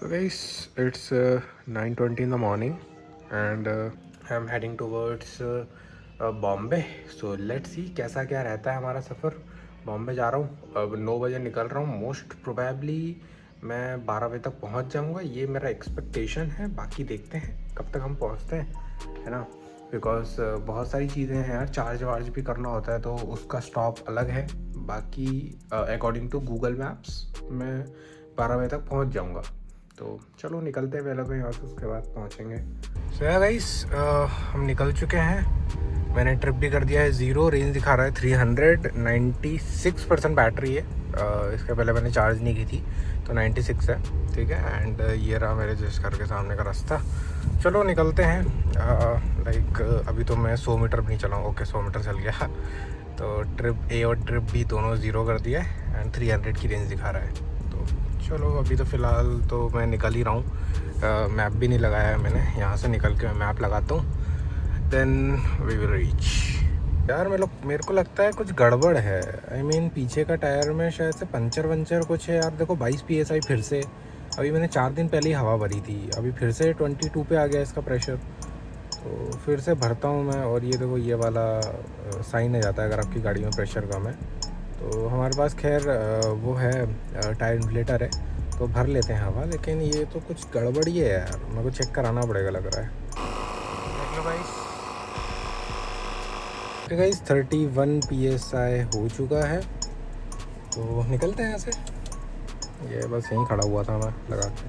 So guys, it's 9:20 in the morning and I'm heading towards Bombay. So let's see कैसा क्या रहता है हमारा सफ़र. बॉम्बे जा रहा हूँ, अब 9 बजे निकल रहा हूँ. मोस्ट प्रोबेबली मैं 12 बजे तक पहुँच जाऊँगा, ये मेरा एक्सपेक्टेशन है. बाकी देखते हैं कब तक हम पहुँचते हैं, है ना. बिकॉज बहुत सारी चीज़ें हैं यार, चार्ज वार्ज भी करना होता है तो उसका स्टॉप अलग है. बाकी अकॉर्डिंग टू गूगल मैप्स मैं 12 बजे तक पहुँच जाऊँगा. तो चलो निकलते हैं पहले तो यहाँ से, उसके बाद पहुँचेंगे. सो या गाइस, हम निकल चुके हैं. मैंने ट्रिप भी कर दिया है. ज़ीरो रेंज दिखा रहा है. 396% बैटरी है. इसके पहले मैंने चार्ज नहीं की थी तो 96 है. ठीक है. एंड ये रहा मेरे जिस घर के सामने का रास्ता. चलो निकलते हैं. लाइक अभी तो मैं 100 मीटर भी नहीं चला हूँ. ओके 100 मीटर चल गया. तो ट्रिप ए और ट्रिप बी दोनों ज़ीरो कर दिया है एंड 300 की रेंज दिखा रहा है. तो चलो अभी तो फ़िलहाल तो मैं निकल ही रहा हूँ. मैप भी नहीं लगाया है मैंने. यहाँ से निकल के मैं मैप लगाता हूँ, देन वी विल रीच. यार मेरे को लगता है कुछ गड़बड़ है. आई मीन पीछे का टायर में शायद से पंचर वंचर कुछ है यार. देखो 22 PSI फिर से. अभी मैंने 4 दिन पहले ही हवा भरी थी, अभी फिर से 22 पे आ गया इसका प्रेशर. तो फिर से भरता हूँ मैं. और ये देखो ये वाला साइन आ जाता है अगर आपकी गाड़ी में प्रेशर कम है. तो हमारे पास खैर वो है टायर इन्फ्लेटर है तो भर लेते हैं हवा. लेकिन ये तो कुछ गड़बड़ ही है यार, मेरे को चेक कराना पड़ेगा लग रहा है. देख लो गाइस. तो गाइस 31 PSI हो चुका है. तो निकलते हैं यहाँ से. ये बस यहीं खड़ा हुआ था मैं लगा के.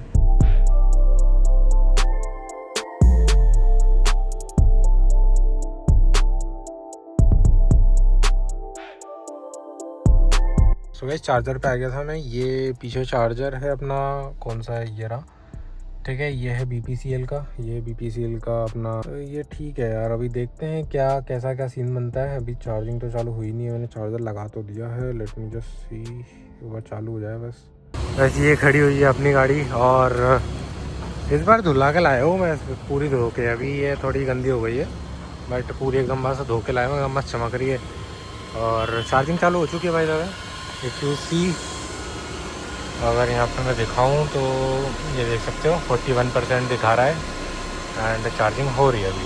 सो गाइस चार्जर पे आ गया था मैं. ये पीछे चार्जर है अपना, कौन सा है, ये रहा. ठीक है. ये है BPCL का. ये BPCL का अपना. ये ठीक है यार. अभी देखते हैं क्या कैसा क्या सीन बनता है. अभी चार्जिंग तो चालू हुई नहीं है. मैंने चार्जर लगा तो दिया है. लेट मी जस्ट सी, एक बार चालू हो जाए बस. वैसे ये खड़ी हुई है अपनी गाड़ी और इस बार धुला के लाया हूँ मैं पूरी धो के. अभी ये थोड़ी गंदी हो गई है बट पूरी एकदम बस धो के लाया हूँ. एकदम मस्त चमक रही है और चार्जिंग चालू हो चुकी है भाई दादा. इफ़ यू सी, अगर यहाँ पर मैं दिखाऊँ तो ये देख सकते हो 41% दिखा रहा है एंड चार्जिंग हो रही है अभी.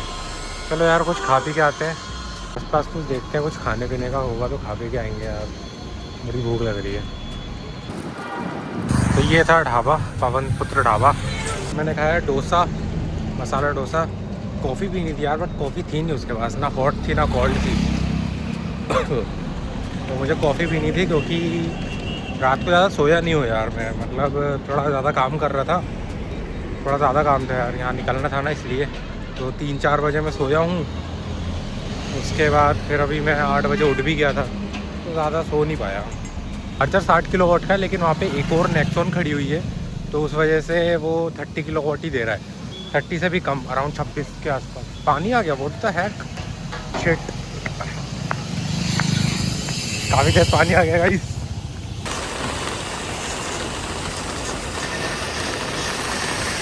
चलो यार कुछ खा पी के आते हैं. आस पास कुछ देखते हैं, कुछ खाने पीने का होगा तो खा पी के आएंगे यार. बड़ी भूख लग रही है. तो ये था ढाबा, पवन पुत्र ढाबा. मैंने खाया डोसा, मसाला डोसा. कॉफ़ी पीनी थी यार बट कॉफ़ी थी नहीं उसके पास, ना हॉट थी ना कोल्ड थी. तो मुझे कॉफ़ी पीनी थी क्योंकि रात को ज़्यादा सोया नहीं हूँ यार मैं. मतलब थोड़ा ज़्यादा काम कर रहा था, थोड़ा ज़्यादा काम था यार. यहाँ निकलना था ना इसलिए. तो 3-4 बजे मैं सोया हूँ. उसके बाद फिर अभी मैं 8 बजे उठ भी गया था तो ज़्यादा सो नहीं पाया. चार्जर 60 किलोवाट का है लेकिन वहाँ पे एक और नेक्सॉन खड़ी हुई है तो उस वजह से वो 30 किलोवाट ही दे रहा है. 30 से भी कम, अराउंड 26 के आसपास. पानी आ गया. What the heck, shit. काफ़ी तेज पानी आ गया गाइस.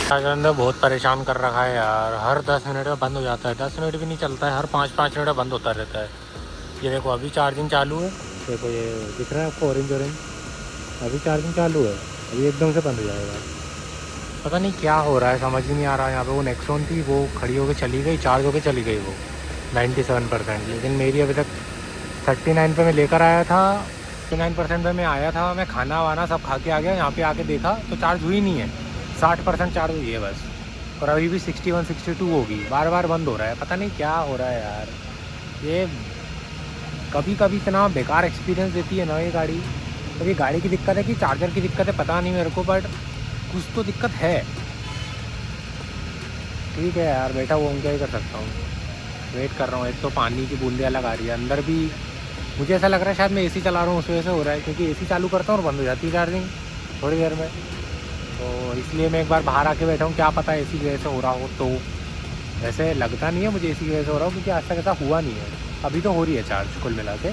चार्जर अंदर बहुत परेशान कर रखा है यार. हर 10 मिनट में बंद हो जाता है. 10 मिनट भी नहीं चलता है, हर 5-5 मिनट में बंद होता रहता है. ये देखो अभी चार्जिंग चालू है. देखो ये दिख रहा है आपको ऑरेंज ऑरेंज. अभी चार्जिंग चालू है, अभी एकदम से बंद हो जाएगा. पता नहीं क्या हो रहा है, समझ ही नहीं आ रहा. यहाँ पे वो नेक्सॉन थी वो खड़ी होकर चली गई, चार्ज होकर चली गई वो 97%. लेकिन मेरी अभी तक 39 पे मैं लेकर आया था. 39% पे मैं आया था, मैं खाना वाना सब खा के आ गया. यहाँ पे आके देखा तो चार्ज हुई नहीं है. 60% चार्ज हुई है बस. और अभी भी 61-62 होगी. बार बार बंद हो रहा है. पता नहीं क्या हो रहा है यार. ये कभी कभी इतना बेकार एक्सपीरियंस देती है ना ये गाड़ी. तो ये गाड़ी की दिक्कत है कि चार्जर की दिक्कत है, पता नहीं मेरे को. बट कुछ तो दिक्कत है. ठीक है यार, बैठा हुआ हूँ, क्या ही कर सकता हूँ. वेट कर रहा हूँ. एक तो पानी की बूंदें अलग आ रही है अंदर भी. मुझे ऐसा लग रहा है शायद मैं AC चला रहा हूँ उस वजह से हो रहा है, क्योंकि AC चालू करता हूँ और बंद हो जाती है चार्जिंग थोड़ी देर में. तो इसलिए मैं एक बार बाहर आके बैठा हूँ. क्या पता AC की वजह से हो रहा हो. तो वैसे लगता नहीं है मुझे AC की वजह से हो रहा हो, क्योंकि आज तक ऐसा हुआ नहीं है. अभी तो हो रही है चार्ज कुल मिला के.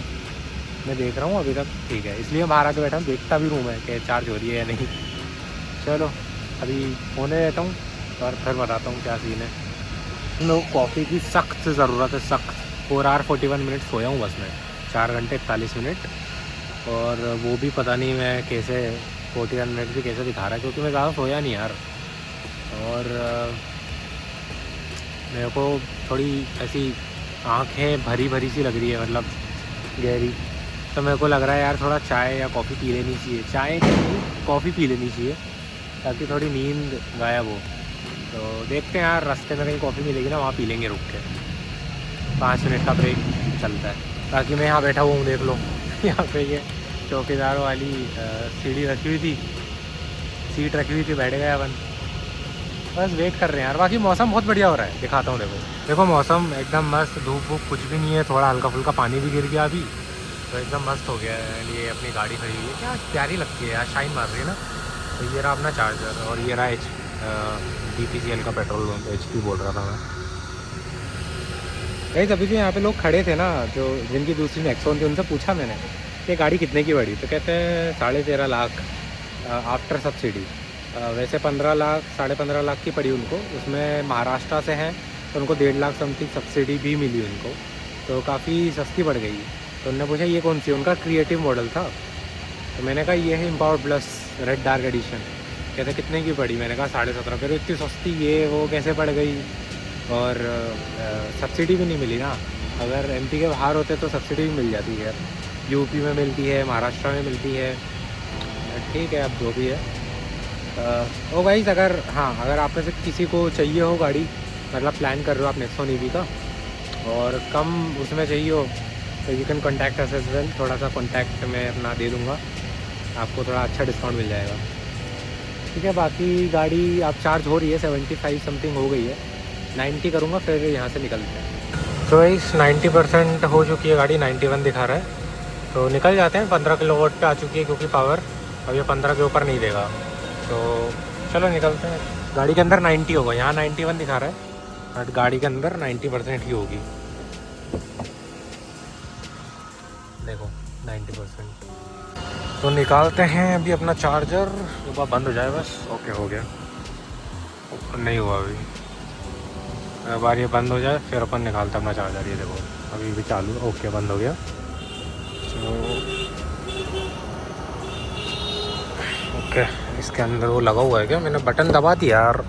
मैं देख रहा हूँ अभी तक ठीक है, इसलिए बाहर आके बैठा हूँ. देखता भी रूम है कि चार्ज हो रही है या नहीं. चलो अभी होने देता हूँ और फिर बताता हूँ क्या सीन है. नो, कॉफ़ी की सख्त ज़रूरत है, सख्त. 4 आवर 41 मिनट सोया हूँ बस मैं. 4 घंटे 41 मिनट. और वो भी पता नहीं मैं कैसे 41 मिनट भी कैसे दिखा रहा है, क्योंकि मैं ज़्यादा सोया नहीं यार. और मेरे को थोड़ी ऐसी आँखें भरी भरी सी लग रही है, मतलब गहरी। तो मेरे को लग रहा है यार थोड़ा चाय या कॉफ़ी पी लेनी चाहिए, चाय नहीं कॉफ़ी पी लेनी चाहिए ताकि थोड़ी नींद गायब हो। तो देखते हैं यार, रास्ते में कहीं कॉफ़ी मिलेगी ना, वहाँ पी लेंगे रुक के। 5 मिनट का ब्रेक चलता है। ताकि मैं यहाँ बैठा हुआ हूँ, देख लो यहाँ पे ये चौकीदार वाली सीढ़ी रखी हुई थी, सीट रखी हुई थी, बैठ गए अपन, बस वेट कर रहे हैं यार। बाकी मौसम बहुत बढ़िया हो रहा है, दिखाता हूँ। देखो मौसम एकदम मस्त, धूप वूप कुछ भी नहीं है, थोड़ा हल्का फुल्का पानी भी गिर गया अभी, तो एकदम मस्त हो गया है। ये अपनी गाड़ी खड़ी हुई है, क्या प्यारी लगती है यार, शाइन मार रही है ना। तो ये रहा अपना चार्जर, और ये रहा DPCL का पेट्रोल पंप, HP बोल रहा था मैं। भाई अभी भी यहाँ पे लोग खड़े थे ना, जो जिनकी दूसरी नेक्सॉन थी, उनसे पूछा मैंने कि गाड़ी कितने की पड़ी, तो कहते हैं 13.5 लाख आफ्टर सब्सिडी। वैसे 15 लाख 15.5 लाख की पड़ी उनको, उसमें महाराष्ट्र से हैं तो उनको 1.5 लाख समथिंग सब्सिडी भी मिली उनको, तो काफ़ी सस्ती पड़ गई। तो उन्होंने पूछा ये कौन सी, उनका क्रिएटिव मॉडल था। तो मैंने कहा ये है empowered plus red dark edition. कहते कितने की पड़ी, मैंने कहा 17.5। फिर इतनी सस्ती ये वो कैसे पड़ गई, और सब्सिडी भी नहीं मिली ना। अगर MP के बाहर होते तो सब्सिडी भी मिल जाती है, UP में मिलती है, महाराष्ट्र में मिलती है, ठीक है अब जो भी है। ओ गाइस, अगर आप में से किसी को चाहिए हो गाड़ी, मतलब प्लान कर रहे हो आप नेक्सॉन EV का, और कम उसमें चाहिए हो, तो you can contact us as well. थोड़ा सा कॉन्टैक्ट मैं अपना दे दूँगा आपको, थोड़ा अच्छा डिस्काउंट मिल जाएगा, ठीक है। बाकी गाड़ी आप चार्ज हो रही है, 75 समथिंग हो गई है, 90 करूँगा फिर यहाँ से निकलते हैं। तो इस 90% हो चुकी है गाड़ी, 91 दिखा रहा है, तो निकल जाते हैं। 15 किलोवाट पे आ चुकी है क्योंकि पावर, अब ये 15 के ऊपर नहीं देगा, तो चलो निकलते हैं। गाड़ी के अंदर 90 होगा, यहाँ 91 दिखा रहा है, बट गाड़ी के अंदर 90% ही होगी, देखो 90%। तो निकालते हैं अभी अपना चार्जर, एक बार बंद हो जाए बस। ओके हो गया, नहीं हुआ अभी, एक बार ये बंद हो जाए फिर अपन निकालते हैं अपना चार्जर। ये देखो अभी भी चालू, ओके बंद हो गया। तो ओके, इसके अंदर वो लगा हुआ है क्या, मैंने बटन दबा दिया यार,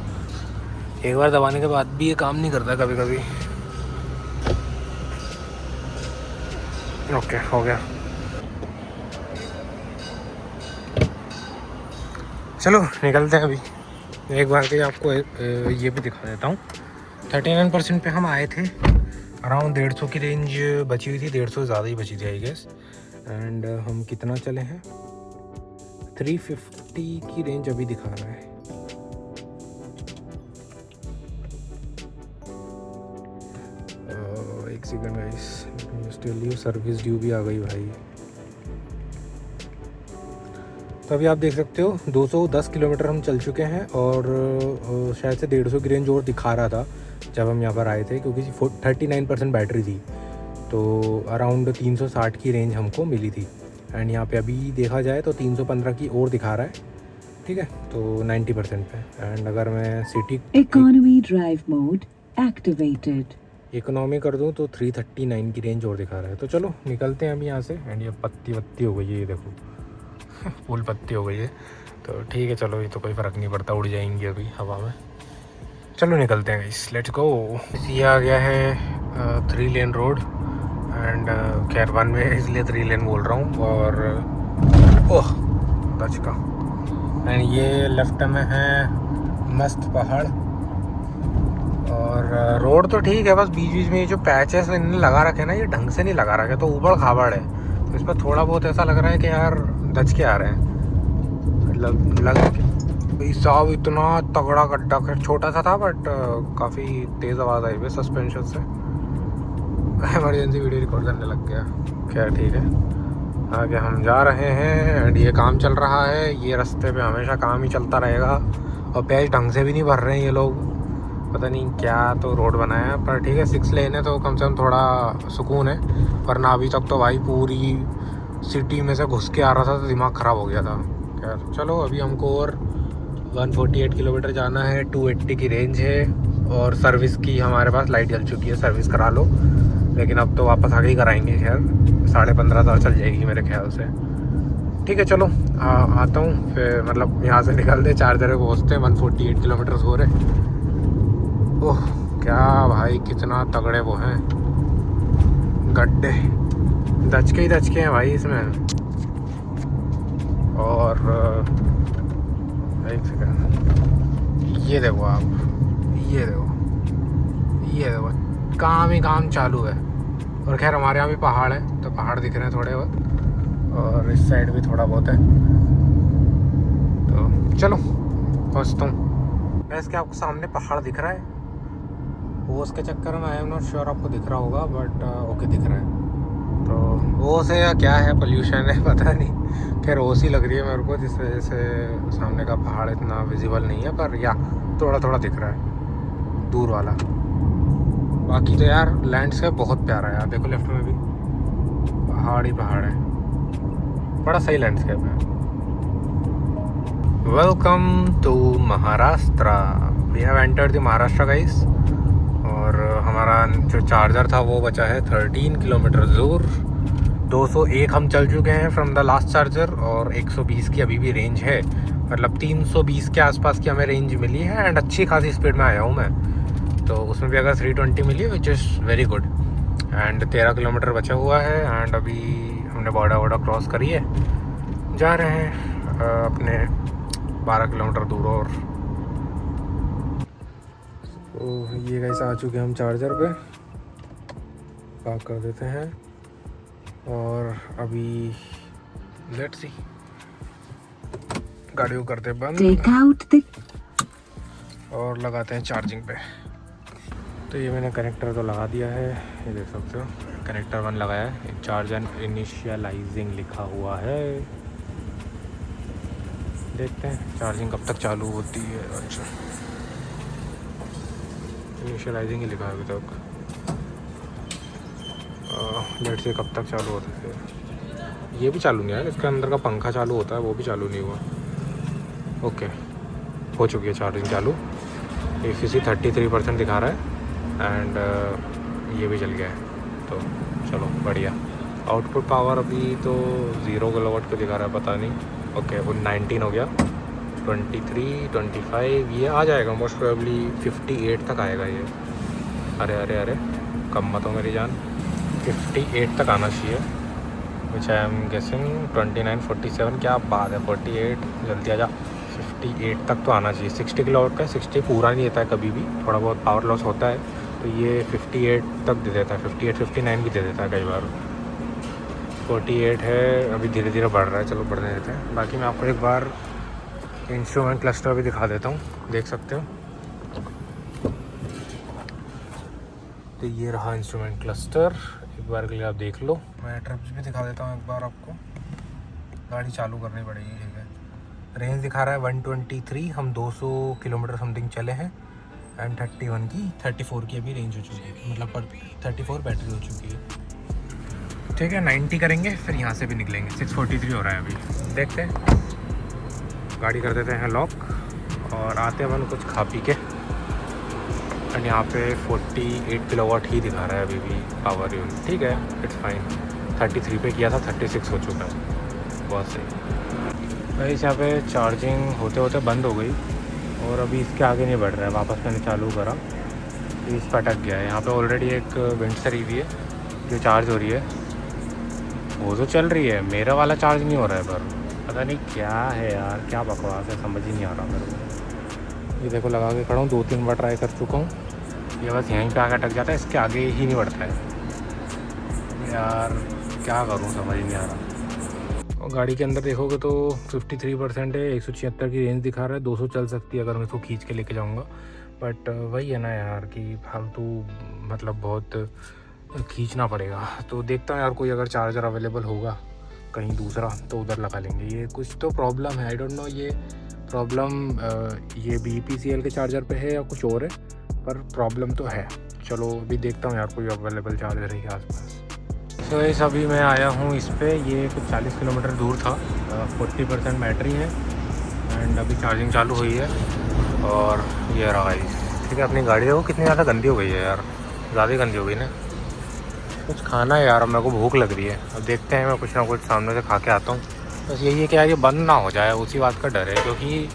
एक बार दबाने के बाद भी ये काम नहीं करता कभी कभी। ओके हो गया, चलो निकलते हैं अभी। एक बार के आपको ये भी दिखा देता हूँ। 39% पे हम आए थे, अराउंड 150 की रेंज बची हुई थी, 150 ज़्यादा ही बची थी आई गेस। एंड हम कितना चले हैं, 350 की रेंज अभी दिखा रहा है। एक second guys, tell you service due भी आ गई भाई। तो अभी आप देख सकते हो 210 किलोमीटर हम चल चुके हैं, और शायद से 150 की रेंज और दिखा रहा था जब हम यहाँ पर आए थे, क्योंकि 39% बैटरी थी, तो अराउंड 360 की रेंज हमको मिली थी। एंड यहाँ पे अभी देखा जाए तो 315 की और दिखा रहा है, ठीक है, तो 90% पे। एंड अगर मैं city economy drive mode activated, economy कर दूँ तो 339 की रेंज और दिखा रहा है। तो चलो निकलते हैं अभी यहाँ से। एंड ये पत्ती हो गई है, ये देखो फुल पत्ती हो गई है, तो ठीक है चलो, ये तो कोई फ़र्क नहीं पड़ता, उड़ जाएंगी अभी हवा में। चलो निकलते हैं गाइस, लेट्स गो। ये आ गया है 3 लेन रोड, एंड खैर 1 वे इसलिए 3 लेन बोल रहा हूँ, और ओह टच का। एंड ये लेफ्ट में है मस्त पहाड़, और रोड तो ठीक है, बस बीच बीच में ये जो पैचेस इन्होंने लगा रखे ना, ये ढंग से नहीं लगा रखे, तो ऊबड़ खाबड़ है, तो इस पर थोड़ा बहुत ऐसा लग रहा है कि यार दच के आ रहे हैं, लग भाई साहब इतना तगड़ा गड्ढा, खैर छोटा सा था बट काफ़ी तेज़ आवाज़ आई हुई सस्पेंशन से। इमरजेंसी वीडियो रिकॉर्ड करने लग गया, खैर ठीक है। आगे हम जा रहे हैं, एंड ये काम चल रहा है, ये रास्ते पे हमेशा काम ही चलता रहेगा, और पैच ढंग से भी नहीं भर रहे हैं ये लोग, पता नहीं क्या तो रोड बनाया है, पर ठीक है 6 लेन है तो कम से कम थोड़ा सुकून है, वरना अभी तक तो भाई पूरी सिटी में से घुस के आ रहा था तो दिमाग ख़राब हो गया था। खैर चलो, अभी हमको और 148 किलोमीटर जाना है, 280 की रेंज है, और सर्विस की हमारे पास लाइट जल चुकी है, सर्विस करा लो, लेकिन अब तो वापस आगे ही कराएंगे। खैर 15.5 साल चल जाएगी मेरे ख्याल से, ठीक है चलो आता हूँ फिर, मतलब यहाँ से निकलते चार्जर पे पहुँचते हैं। 148 किलोमीटर हो रहे। ओह क्या भाई, कितना तगड़े वो हैं गड्ढे, दचके ही दचके हैं भाई इसमें। और एक सेकंड, ये देखो आप, ये देखो काम ही काम चालू है। और खैर हमारे यहाँ भी पहाड़ है तो पहाड़ दिख रहे हैं थोड़े बहुत, और इस साइड भी थोड़ा बहुत है। तो चलो पहुँचता हूँ। वैसे क्या आपको सामने पहाड़ दिख रहा है? वो उसके चक्कर में आई एम नॉट श्योर आपको दिख रहा होगा, बट ओके दिख रहा है। तो वो से या क्या है, पोल्यूशन है पता नहीं। खैर ओसी लग रही है मेरे को, जिस वजह से सामने का पहाड़ इतना विजिबल नहीं है, पर या थोड़ा थोड़ा दिख रहा है दूर वाला। बाकी तो यार लैंडस्केप बहुत प्यारा है यार, देखो लेफ्ट में भी पहाड़ ही पहाड़ है, बड़ा सही लैंडस्केप है। Welcome to Maharashtra, we have entered the Maharashtra guys. और हमारा जो चार्जर था वो बचा है 13 किलोमीटर दूर। 201 हम चल चुके हैं फ्रॉम द लास्ट चार्जर, और 120 की अभी भी रेंज है, मतलब 320 के आसपास की हमें रेंज मिली है। एंड अच्छी खासी स्पीड में आया हूँ मैं, तो उसमें भी अगर 320 मिली है which is very good. And 13 kilometre बचा हुआ है, एंड अभी हमने बॉर्डर क्रॉस करी है, जा रहे हैं अपने 12 किलोमीटर दूर। और तो ये गाइस आ चुके हैं हम चार्जर पे, पार्क कर देते हैं और अभी लेट्स सी, गाड़ी को करते बंद Take out the और लगाते हैं चार्जिंग पे। तो ये मैंने कनेक्टर तो लगा दिया है, ये देख सकते हो कनेक्टर 1 लगाया है, चार्ज एंड इनिशियलाइजिंग लिखा हुआ है। देखते हैं चार्जिंग कब तक चालू होती है। अच्छा इनिशियलाइजिंग ही लिखा है अभी तक, लेट से कब तक चालू होता है। ये भी चालू नहीं है, इसके अंदर का पंखा चालू होता है वो भी चालू नहीं हुआ। ओके हो चुकी है चार्जिंग चालू, एफसीसी 33% दिखा रहा है, एंड ये भी चल गया है, तो चलो बढ़िया। आउटपुट पावर अभी तो 0 किलोवाट का दिखा रहा है, पता नहीं। ओके वो 19 हो गया, 23, 25 ये आ जाएगा मोस्ट प्रोबेबली 58 तक आएगा ये। अरे अरे अरे कम मत हो मेरी जान, 58 तक आना चाहिए, विच आई एम गेसिंग 29, 47। क्या बात है, 48 जल्दी आ जा। 58 तक तो आना चाहिए। 60 किलोवाट का 60 पूरा नहीं देता है कभी भी, थोड़ा बहुत पावर लॉस होता है, तो ये 58 तक दे देता है, 58, 59 भी दे देता है कई बार। 48 है, अभी धीरे धीरे बढ़ रहा है, चलो बढ़ने देते हैं। बाकी मैं आपको एक बार इंस्ट्रूमेंट क्लस्टर भी दिखा देता हूँ, देख सकते हो। तो ये रहा इंस्ट्रूमेंट क्लस्टर, एक बार के लिए आप देख लो। मैं ट्रिप्स भी दिखा देता हूँ एक बार आपको, गाड़ी चालू करनी पड़ेगी। ठीक है, रेंज दिखा रहा है 123, हम 200 किलोमीटर समथिंग चले हैं, एंड 31 की 34 की अभी रेंज हो चुकी है, मतलब पर 34 बैटरी हो चुकी है। ठीक है 90 करेंगे फिर यहाँ से भी निकलेंगे। 643 हो रहा है अभी, देखते हैं। गाड़ी कर देते हैं लॉक और आते हैं अपन कुछ खा पी के। एंड यहाँ पे 48 किलोवाट ही दिखा रहा है अभी भी पावर यूनिट, ठीक है इट्स फाइन। 33 पे किया था, 36 हो चुका है, बहुत सही। भाई यहाँ पे चार्जिंग होते होते बंद हो गई, और अभी इसके आगे नहीं बढ़ रहा है। वापस मैंने चालू करा तो इस पर अटक गया है। यहाँ पे ऑलरेडी एक विंडसर ईवी है जो चार्ज हो रही है, वो तो चल रही है, मेरा वाला चार्ज नहीं हो रहा है। पर पता नहीं क्या है यार, क्या बकवास है, समझ ही नहीं आ रहा मेरे को। ये देखो लगा के खड़ा हूँ, 2-3 बार ट्राई कर चुका हूँ, ये बस यहीं पे आके अटक जाता है, इसके आगे ही नहीं बढ़ता है यार। क्या करूँ समझ ही नहीं आ रहा। और गाड़ी के अंदर देखोगे तो 53% है, 176 की रेंज दिखा रहा है, 200 चल सकती है अगर मैं इसको खींच के लेके जाऊँगा। बट वही है ना यार कि फालतू मतलब बहुत खींचना पड़ेगा। तो देखता हूँ यार कोई अगर चार्जर अवेलेबल होगा कहीं दूसरा तो उधर लगा लेंगे। ये कुछ तो प्रॉब्लम है, आई डोंट नो ये प्रॉब्लम ये BPCL के चार्जर पे है या कुछ और है, पर प्रॉब्लम तो है। चलो अभी देखता हूँ यार कोई अवेलेबल चार्जर है के आसपास। तो इस अभी मैं आया हूँ इस पे, ये कुछ 40 किलोमीटर दूर था, 40% बैटरी है, एंड अभी चार्जिंग चालू हुई है। और ये रहा ठीक है, अपनी गाड़ी देखो कितनी ज़्यादा गंदी हो गई है यार, ज़्यादा ही गंदी हो गई ना। कुछ खाना है यार, अब मेरे को भूख लग रही है, अब देखते हैं मैं कुछ ना कुछ सामने से खा के आता हूँ। बस यही है कि यार ये बंद ना हो जाए, उसी बात का डर है, क्योंकि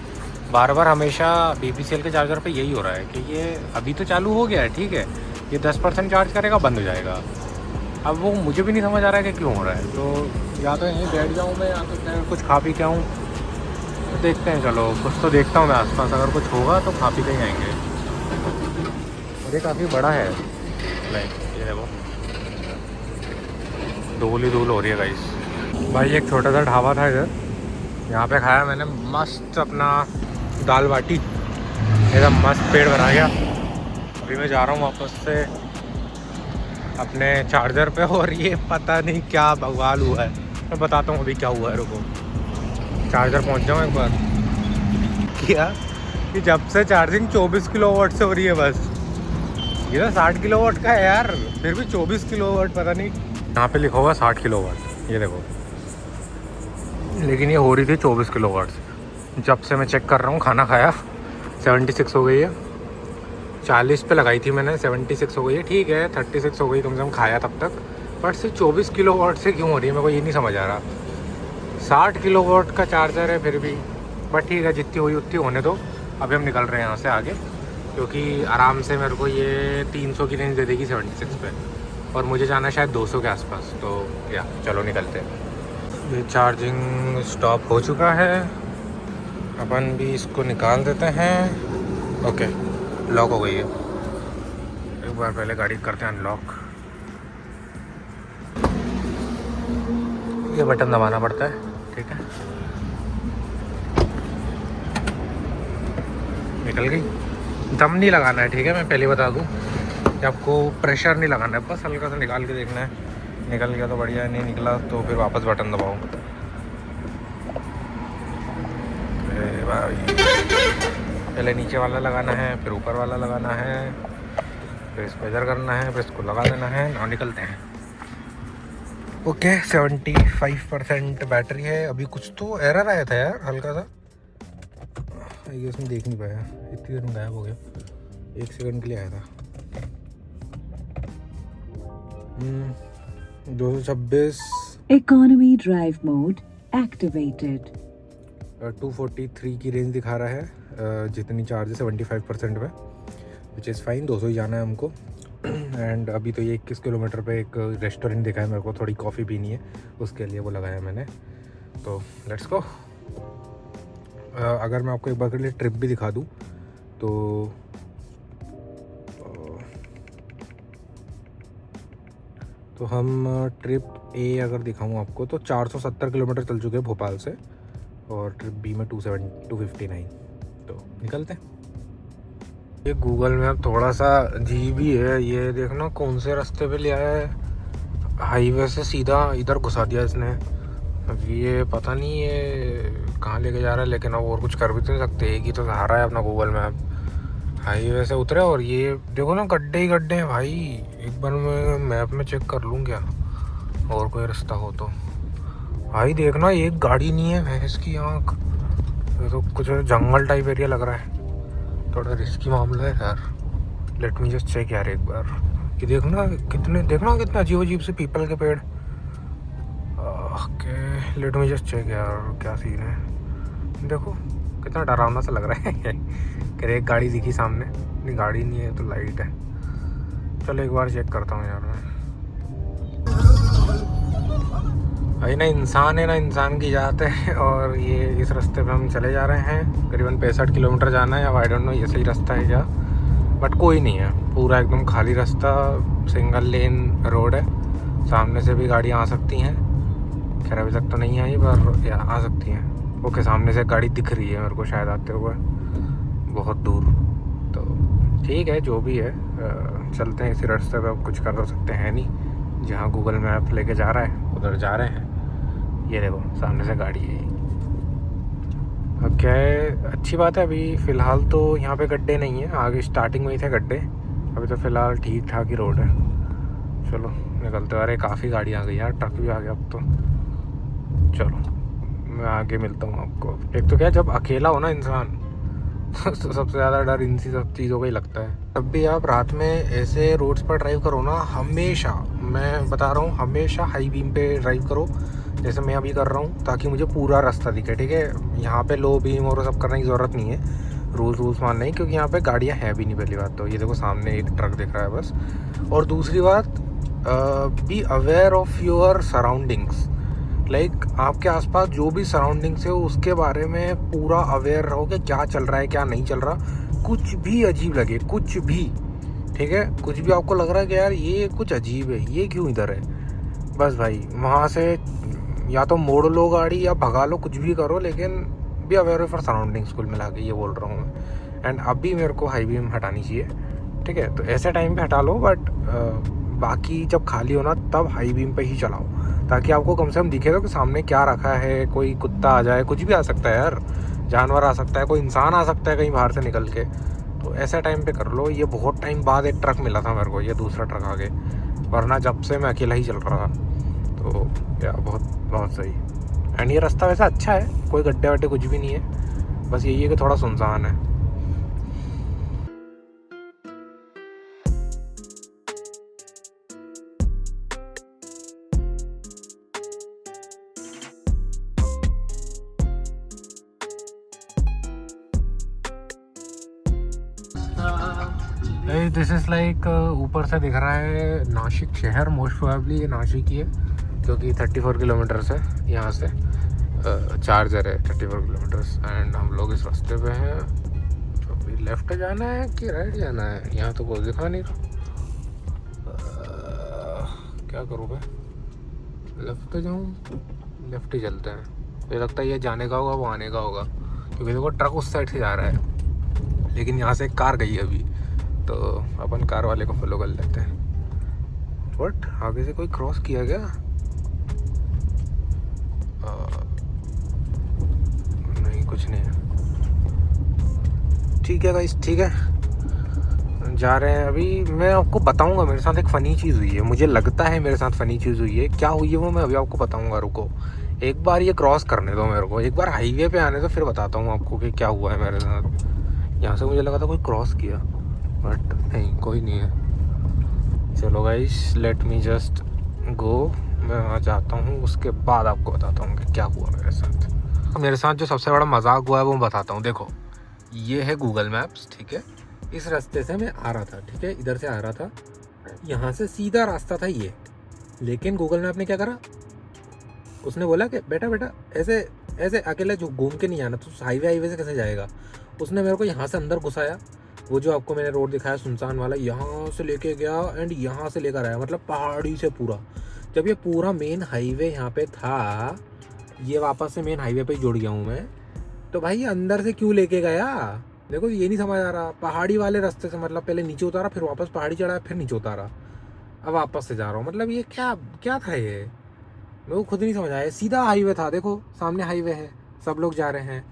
बार बार हमेशा BPCL के चार्जर पे यही हो रहा है कि ये अभी तो चालू हो गया है, ठीक है, ये 10% चार्ज करेगा, बंद हो जाएगा। अब वो मुझे भी नहीं समझ आ रहा है कि क्यों हो रहा है। तो या तो यहीं बैठ जाऊँ मैं, या तो फिर कुछ खा पी के आऊँ, तो देखते हैं। चलो कुछ तो देखता हूँ मैं आसपास, अगर कुछ होगा तो खा पी के ही आएंगे। और ये काफ़ी बड़ा है, लाइक ये देखो धूल ही धूल हो रही है गाइस। भाई एक छोटा सा ढाबा था इधर, यहाँ पे खाया मैंने मस्त अपना दाल बाटी, एकदम मस्त पेट भरा गया। अभी मैं जा रहा हूँ वापस से अपने चार्जर पे, और ये पता नहीं क्या बवाल हुआ है, मैं बताता हूँ अभी क्या हुआ है। रुको चार्जर पहुँच जाऊँ एक बार। क्या कि जब से चार्जिंग 24 किलोवाट से हो रही है, बस ये तो 60 किलोवाट का है यार, फिर भी 24 किलोवाट, पता नहीं। यहाँ पे लिखा होगा 60 किलोवाट, ये देखो, लेकिन ये हो रही थी 24 किलोवाट से। जब से मैं चेक कर रहा हूँ, खाना खाया 76 हो गई है, 40 पे लगाई थी मैंने, 76 हो गई है, ठीक है 36 हो गई कम से कम खाया तब तक, बट सिर्फ 24 किलोवाट से क्यों हो रही है, मेरे को ये नहीं समझ आ रहा। 60 किलोवाट का चार्जर है फिर भी, बट ठीक है जितनी हुई उतनी होने दो। अभी हम निकल रहे हैं यहाँ से आगे, क्योंकि आराम से मेरे को ये 300 की रेंज दे देगी 76 पे, और मुझे जाना है शायद 200 के आसपास। तो या चलो निकलते हैं। ये चार्जिंग स्टॉप हो चुका है, अपन भी इसको निकाल देते हैं। ओके लॉक हो गई है, एक बार पहले गाड़ी करते हैं अनलॉक। ये बटन दबाना पड़ता है, ठीक है, निकल गई। दम नहीं लगाना है, ठीक है, मैं पहले बता दूं कि आपको प्रेशर नहीं लगाना है, बस हल्का सा निकाल के देखना है। निकल गया तो बढ़िया, नहीं निकला तो फिर वापस बटन दबाओ। भाई पहले नीचे वाला लगाना है, फिर ऊपर वाला लगाना है, फिर इसको इधर करना है, फिर इसको लगा देना है, और निकलते हैं। ओके 75% बैटरी है। अभी कुछ तो एरर आया था यार हल्का सा, ये उसमें देख नहीं पाया, इतनी देर में गायब हो गया, 1 सेकंड के लिए आया था। 226 Economy drive mode activated. 243 की रेंज दिखा रहा है, जितनी चार्ज है 75% पे, विच इज़ फाइन। 200 ही जाना है हमको। एंड अभी तो ये 21 किलोमीटर पे एक रेस्टोरेंट दिखा है मेरे को, थोड़ी कॉफ़ी पीनी है, उसके लिए वो लगाया मैंने। तो लेट्स गो। अगर मैं आपको एक बार के लिए ट्रिप भी दिखा दूँ तो हम ट्रिप ए अगर दिखाऊँ आपको तो 470 किलोमीटर चल चुके हैं भोपाल से, और ट्रिप बी में 259। तो निकलते हैं। ये गूगल मैप थोड़ा सा अजीब ही है, ये देखना कौन से रास्ते पे ले आया है, हाईवे से सीधा इधर घुसा दिया इसने। अब ये पता नहीं ये कहाँ लेके जा रहा है, लेकिन अब और कुछ कर भी तो नहीं सकते, एक ही तो सहारा है अपना गूगल मैप। हाईवे से उतरे और ये देखो ना गड्ढे ही गड्ढे हैं भाई। एक बार मैं मैप में चेक कर लूँ क्या, और कोई रास्ता हो तो। भाई देखना एक गाड़ी नहीं है, भैंस की आँख, ये तो कुछ जंगल टाइप एरिया लग रहा है, थोड़ा रिस्की मामला है यार। लेट मी जस्ट चेक यार एक बार, ये देखना कितने अजीब अजीब से पीपल के पेड़। Okay let me just check यार क्या सीन है। देखो कितना डरावना सा लग रहा है। कि एक गाड़ी दिखी सामने, नहीं गाड़ी नहीं है तो लाइट है। चलो एक बार चेक करता हूँ यार मैं। भाई ना इंसान है ना इंसान की जात है, और ये इस रास्ते पे हम चले जा रहे हैं, करीबन 65 किलोमीटर जाना है। अब आई डोंट नो ये सही रास्ता है क्या, बट कोई नहीं है, पूरा एकदम खाली रास्ता, सिंगल लेन रोड है, सामने से भी गाड़ियाँ आ सकती हैं। खैर अभी तक तो नहीं आई पर या आ सकती हैं। ओके सामने से गाड़ी दिख रही है मेरे को शायद आते हुए बहुत दूर, तो ठीक है जो भी है, चलते हैं इसी रास्ते पे। अब कुछ कर तो सकते हैं नहीं, जहाँ गूगल मैप लेके जा रहा है उधर जा रहे हैं। ये देखो सामने से गाड़ी है। अब क्या है, अच्छी बात है अभी फ़िलहाल तो यहाँ पे गड्ढे नहीं है, आगे स्टार्टिंग में ही थे गड्ढे, अभी तो फ़िलहाल ठीक ठाक ही रोड है। चलो निकलते आ रहे, काफ़ी गाड़ी आ गई यार, ट्रक भी आ गया अब तो। चलो मैं आगे मिलता हूँ आपको। एक तो क्या है, जब अकेला हो ना इंसान तो सबसे ज़्यादा डर इन सब चीज़ों का ही लगता है। तब भी आप रात में ऐसे रोड्स पर ड्राइव करो ना, हमेशा मैं बता रहा हूँ, हमेशा हाई बीम पे ड्राइव करो, जैसे मैं अभी कर रहा हूँ, ताकि मुझे पूरा रास्ता दिखे, ठीक है। यहाँ पे लो बीम और सब करने की ज़रूरत नहीं है, रूल्स मानने की, क्योंकि यहाँ पे गाड़ियाँ हैं भी नहीं। पहली बात तो ये देखो सामने एक ट्रक दिख रहा है बस। और दूसरी बात, be aware of your surroundings. Like आपके आसपास जो भी सराउंडिंग्स है उसके बारे में पूरा अवेयर रहो कि क्या चल रहा है क्या नहीं चल रहा। कुछ भी अजीब लगे, कुछ भी, ठीक है, कुछ भी आपको लग रहा है कि यार ये कुछ अजीब है, ये क्यों इधर है, बस भाई वहाँ से या तो मोड़ लो गाड़ी या भगा लो, कुछ भी करो, लेकिन बी अवेयर ऑफ सराउंडिंग्स कुल मिला के ये बोल रहा हूँ मैं। एंड अभी मेरे को हाई बीम हटानी चाहिए, ठीक है। तो ऐसे टाइम पे हटा लो, बट बाकी जब खाली हो ना तब हाई बीम पे ही चलाओ, ताकि आपको कम से कम दिखेगा कि सामने क्या रखा है। कोई कुत्ता आ जाए, कुछ भी आ सकता है यार, जानवर आ सकता है, कोई इंसान आ सकता है कहीं बाहर से निकल के। तो ऐसे टाइम पे कर लो। ये बहुत टाइम बाद एक ट्रक मिला था मेरे को, ये दूसरा ट्रक आगे, वरना जब से मैं अकेला ही चल रहा था। तो या बहुत सही। एंड ये रास्ता वैसा अच्छा है, कोई गड्ढे वड्ढे कुछ भी नहीं है, बस यही है कि थोड़ा सुनसान है। दिस इज़ लाइक ऊपर से दिख रहा है नासिक शहर, मोस्ट प्रोबेबली ये नासिक ही है, क्योंकि 34 किलोमीटर्स है यहाँ से। चार्जर है 34 किलोमीटर्स। एंड हम लोग इस रास्ते पे हैं। तो अभी लेफ्ट जाना है कि राइट जाना है, यहाँ तो कोई दिखा नहीं रहा। क्या करूँ मैं, लेफ्ट जाऊँ, लेफ्ट ही चलते हैं। मुझे लगता है ये जाने का होगा, वो आने का होगा, क्योंकि देखो ट्रक उस साइड से जा रहा है, लेकिन यहाँ से एक कार गई है अभी, तो अपन कार वाले को फॉलो कर लेते हैं। बट आगे से कोई क्रॉस किया गया? नहीं, कुछ नहीं है। ठीक है गाइस, ठीक है, जा रहे हैं। अभी मैं आपको बताऊंगा, मेरे साथ एक फ़नी चीज़ हुई है, मुझे लगता है मेरे साथ फ़नी चीज़ हुई है। क्या हुई है वो मैं अभी आपको बताऊंगा, रुको एक बार ये क्रॉस करने दो मेरे को, एक बार हाईवे पे आने दो, फिर बताता हूँ आपको कि क्या हुआ है मेरे साथ। यहाँ से मुझे लगा था कोई क्रॉस किया, बट नहीं, कोई नहीं है। चलो guys, late me just go, मैं वहाँ जाता हूँ, उसके बाद आपको बताता हूँ कि क्या हुआ मेरे साथ। मेरे साथ जो सबसे बड़ा मजाक हुआ है वो बताता हूँ। देखो ये है गूगल मैप्स, ठीक है, इस रास्ते से मैं आ रहा था, ठीक है, इधर से आ रहा था, यहाँ से सीधा रास्ता था ये, लेकिन गूगल मैप ने क्या करा, उसने बोला कि बेटा ऐसे ऐसे अकेले जो घूम के नहीं आना, तो हाईवे से कैसे जाएगा। उसने मेरे को यहाँ से अंदर घुसाया, वो जो आपको मैंने रोड दिखाया सुनसान वाला, यहाँ से लेके गया एंड यहाँ से लेकर आया, मतलब पहाड़ी से पूरा। जब ये पूरा मेन हाईवे यहाँ पे था, ये वापस से मेन हाईवे पे ही जुड़ गया हूँ मैं, तो भाई अंदर से क्यों लेके गया, देखो ये नहीं समझ आ रहा। पहाड़ी वाले रास्ते से, मतलब पहले नीचे उतारा, फिर वापस पहाड़ी चढ़ाया, फिर नीचे उतारा, अब वापस से जा रहा हूँ। मतलब ये क्या था ये, मेरे को खुद नहीं समझ आया। सीधा हाईवे था, देखो सामने हाईवे है, सब लोग जा रहे हैं,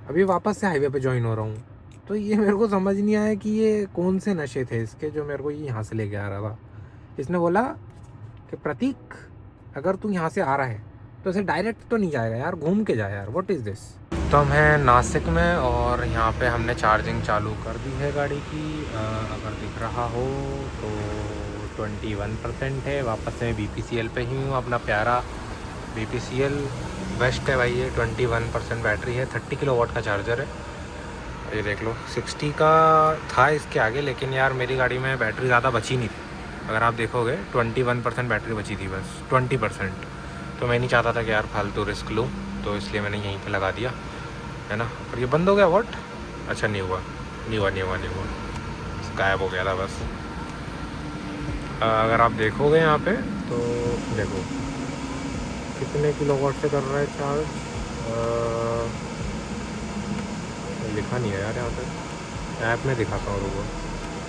अभी वापस से हाईवे पे ज्वाइन हो रहा हूँ। तो ये मेरे को समझ नहीं आया कि ये कौन से नशे थे इसके जो मेरे को ये यहाँ से लेके आ रहा था। इसने बोला कि प्रतीक, अगर तू यहाँ से आ रहा है तो ऐसे डायरेक्ट तो नहीं जाएगा यार, घूम के जा यार, व्हाट इज़ दिस। तो हम हैं नासिक में और यहाँ पे हमने चार्जिंग चालू कर दी है गाड़ी की। अगर दिख रहा हो तो 21% है। वापस से BPCL पे ही हूँ, अपना प्यारा BPCL बेस्ट है भाई। ये 21% बैटरी है, 30 किलोवाट का चार्जर है। ये देख लो 60 का था इसके आगे, लेकिन यार मेरी गाड़ी में बैटरी ज़्यादा बची नहीं थी। अगर आप देखोगे 21% बैटरी बची थी, बस 20%। तो मैं नहीं चाहता था कि यार फालतू रिस्क लूँ, तो इसलिए मैंने यहीं पे लगा दिया, है ना। और ये बंद हो गया, व्हाट, अच्छा नहीं हुआ, गायब हो गया था बस। अगर आप देखोगे यहाँ पे तो देखो कितने किलोवाट से कर रहा है चार्ज, लिखा नहीं है यार यहाँ पे, ऐप में दिखाता हूँ रुको,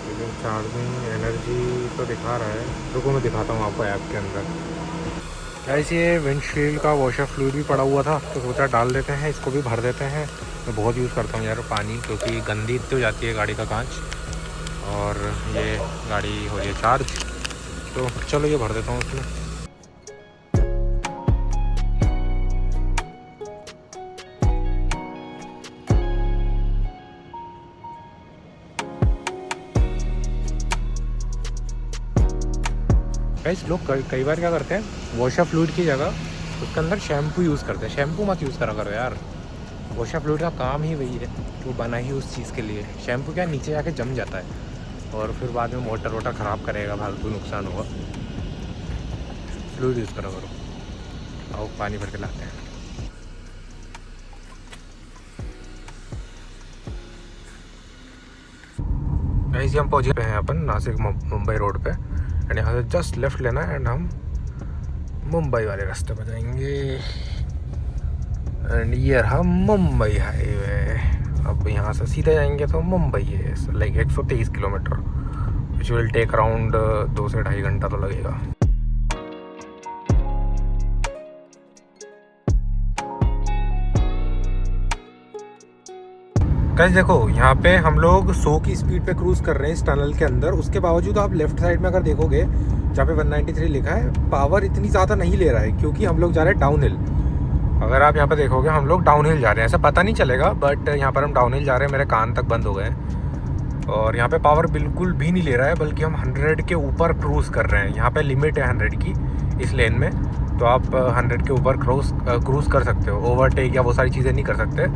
लेकिन चार्जिंग एनर्जी तो दिखा रहा है। रुको मैं दिखाता हूँ आपको ऐप के अंदर। ऐसे ये विंडशील्ड का वॉशर फ्लूइड भी पड़ा हुआ था, तो सोचा डाल देते हैं, इसको भी भर देते हैं। मैं बहुत यूज़ करता हूँ यार पानी, क्योंकि गंदी इतनी हो जाती है गाड़ी का कांच, और ये गाड़ी हो रही है चार्ज, तो चलो ये भर देता हूँ उसमें। गाइस लोग कई बार क्या करते हैं, वॉशर फ्लूइड की जगह उसके अंदर शैम्पू यूज़ करते हैं। शैम्पू मत यूज़ करा करो यार, वॉशर फ्लूइड का काम ही वही है, वो बना ही उस चीज़ के लिए। शैम्पू क्या नीचे जाके जम जाता है और फिर बाद में मोटर वोटर ख़राब करेगा, फालतू नुकसान होगा। फ्लूइड यूज़ करा करो। आओ पानी भर के लाते हैं। ऐसे हम पहुँचे हैं अपन नासिक मुंबई रोड पे, एंड यहाँ से जस्ट लेफ्ट लेना है एंड हम मुंबई वाले रास्ते पर जाएंगे। एंड ये रहा मुंबई हाईवे। अब यहाँ से सीधे जाएंगे तो मुंबई है, like 123 kilometre, which will take around 2 से 2.5 घंटा तो लगेगा। गाइस देखो, यहाँ पे हम लोग 100 की स्पीड पे क्रूज कर रहे हैं इस टनल के अंदर। उसके बावजूद आप लेफ्ट साइड में अगर देखोगे जहाँ पे 193 लिखा है, पावर इतनी ज़्यादा नहीं ले रहा है क्योंकि हम लोग जा रहे हैं डाउन हिल। अगर आप यहाँ पे देखोगे हम लोग डाउन हिल जा रहे हैं, ऐसा पता नहीं चलेगा बट यहाँ पर हम डाउन हिल जा रहे हैं। मेरे कान तक बंद हो गए और यहाँ पे पावर बिल्कुल भी नहीं ले रहा है, बल्कि हम 100 के ऊपर क्रूज़ कर रहे हैं। यहाँ पे लिमिट है 100 की इस लेन में, तो आप 100 के ऊपर क्रूज़ कर सकते हो। ओवरटेक या वो सारी चीज़ें नहीं कर सकते,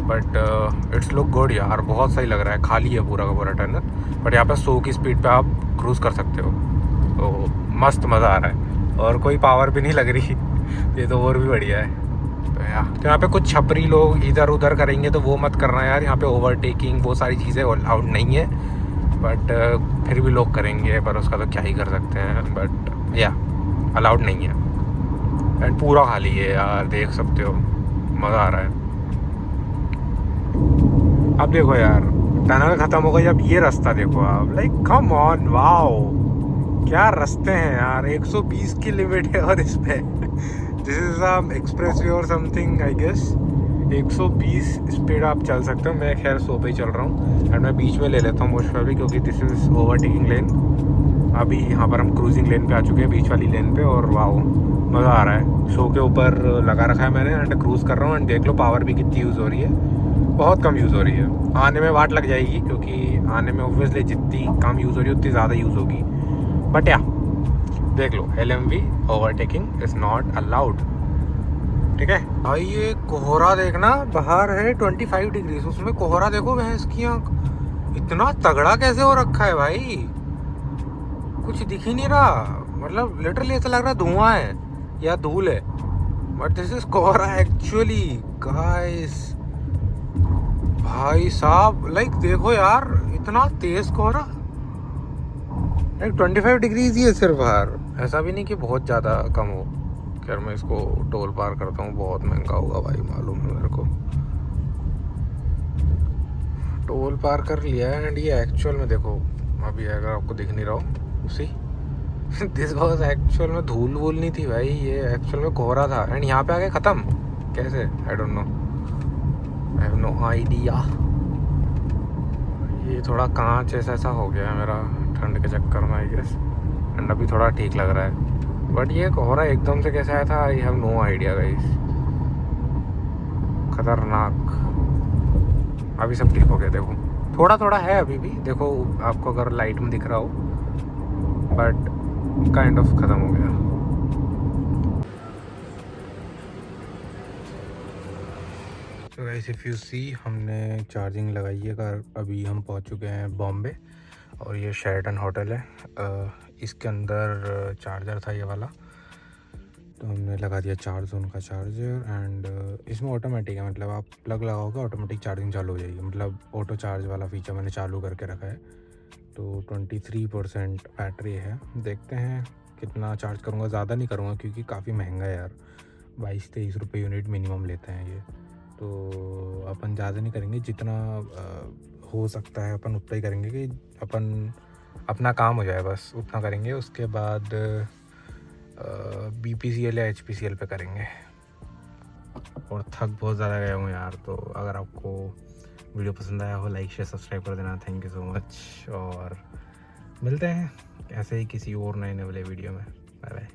बट इट्स लुक गुड यार, बहुत सही लग रहा है। खाली है पूरा का पूरा टनल, बट यहाँ पे 100 की स्पीड पे आप क्रूज़ कर सकते हो, तो मस्त मज़ा आ रहा है और कोई पावर भी नहीं लग रही। ये तो और भी बढ़िया है। तो यहाँ पे कुछ छपरी लोग इधर उधर करेंगे तो वो मत करना यार। यहाँ पे ओवरटेकिंग वो सारी चीज़ें अलाउड नहीं है, बट फिर भी लोग करेंगे, पर उसका तो क्या ही कर सकते हैं। बट या अलाउड नहीं है एंड पूरा खाली है यार, देख सकते हो, मज़ा आ रहा है। अब देखो यार, टनल ख़त्म हो गई, अब ये रास्ता देखो आप, लाइक कम ऑन, वाओ क्या रास्ते हैं यार। 120 की लिमिट है और इस पे दिस इज़ एक्सप्रेस वे और समथिंग आई गेस। 120 स्पीड आप चल सकते हो। मैं खैर 100 पे ही चल रहा हूँ एंड मैं बीच में ले लेता हूँ मोस्ट प्रोबेबली, क्योंकि दिस इज़ ओवरटेकिंग लेन। अभी यहाँ पर हम क्रूजिंग लेन पे आ चुके हैं, बीच वाली लेन पे, और वाओ मज़ा आ रहा है। 100 के ऊपर लगा रखा है मैंने एंड क्रूज़ कर रहा हूँ। एंड देख लो पावर भी कितनी यूज़ हो रही है, बहुत कम यूज़ हो रही है। आने में वाट लग जाएगी क्योंकि आने में ऑब्वियसली जितनी कम यूज़ हो रही है उतनी ज़्यादा यूज़ होगी, बट या देख लो LMV overtaking is not allowed, ठीक है भाई। ये कोहरा देखना, बाहर है 25 डिग्री, उसमें कोहरा देखो भैंस की आँख, इतना तगड़ा कैसे हो रखा है भाई, कुछ दिख ही नहीं रहा। मतलब लिटरली ऐसा लग रहा है धुआं है या धूल है, बट दिस इज कोहरा एक्चुअली गाइस। भाई साहब लाइक देखो यार, इतना तेज कोहरा, लाइक 25 डिग्रीज ही है सिर्फ बाहर, ऐसा भी नहीं कि बहुत ज़्यादा कम हो। खैर मैं इसको टोल पार करता हूँ, बहुत महंगा होगा भाई, मालूम है मेरे को। टोल पार कर लिया है एंड ये एक्चुअल में देखो, अभी अगर आपको दिख नहीं रहा हो, सी दिस वाज एक्चुअल में धूल वूल नहीं थी भाई, ये एक्चुअल में कोहरा था। एंड यहाँ पे आके ख़त्म कैसे, I don't know, I have no idea. ये थोड़ा कांच ऐसा हो गया है मेरा ठंड के चक्कर में आई गेस, एंड अभी थोड़ा ठीक लग रहा है। बट ये कोहरा एकदम से कैसे आया था, I have no idea guys, खतरनाक। अभी सब ठीक हो गया, देखो थोड़ा थोड़ा है अभी भी, देखो आपको अगर लाइट में दिख रहा हो, बट काइंड ऑफ ख़त्म हो गया। तो गाइस इफ़ यू सी, हमने चार्जिंग लगाई है कार, अभी हम पहुंच चुके हैं बॉम्बे, और ये शेरटन होटल है। इसके अंदर चार्जर था ये वाला, तो हमने लगा दिया चार्ज उनका चार्जर। एंड इसमें ऑटोमेटिक है, मतलब आप प्लग लगाओगे ऑटोमेटिक चार्जिंग चालू हो जाएगी, मतलब ऑटो चार्ज वाला फीचर मैंने चालू करके रखा है। तो 23% बैटरी है, देखते हैं कितना चार्ज करूँगा। ज़्यादा नहीं करूँगा क्योंकि काफ़ी महंगा है यार, 22-23 रुपये यूनिट मिनिमम लेते हैं ये, तो अपन ज़्यादा नहीं करेंगे, जितना हो सकता है अपन उतना ही करेंगे कि अपन अपना काम हो जाए, बस उतना करेंगे। उसके बाद BPCL या HPCL पे करेंगे। और थक बहुत ज़्यादा गया हूँ यार, तो अगर आपको वीडियो पसंद आया हो, लाइक शेयर सब्सक्राइब कर देना। थैंक यू सो मच, और मिलते हैं ऐसे ही किसी और नए वाले वीडियो में। Bye bye.